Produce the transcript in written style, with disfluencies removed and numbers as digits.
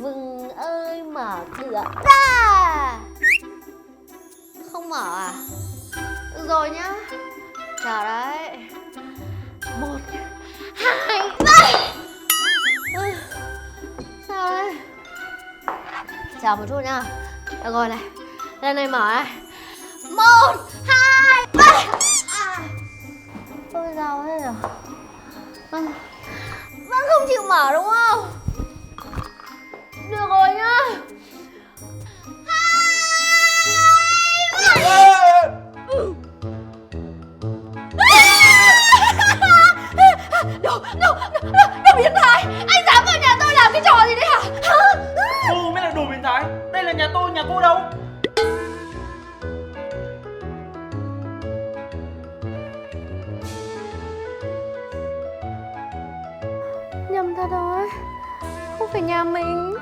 Vừng ơi mở cửa ra. Không mở à? Được rồi nhá. Chờ đấy. 1, 2, 3. Sao đấy? Chờ một chút nhá. Được rồi này. Lên này mở này. 1, 2, 3. Ôi sao thế nhở? Vẫn không chịu mở đúng không? Được rồi nhá. Đồ biến thái. Anh dám vào nhà tôi làm cái trò gì đấy hả? Cô mới là đồ biến thái. Đây là nhà tôi, nhà cô đâu? Nhầm thật rồi. Không phải nhà mình.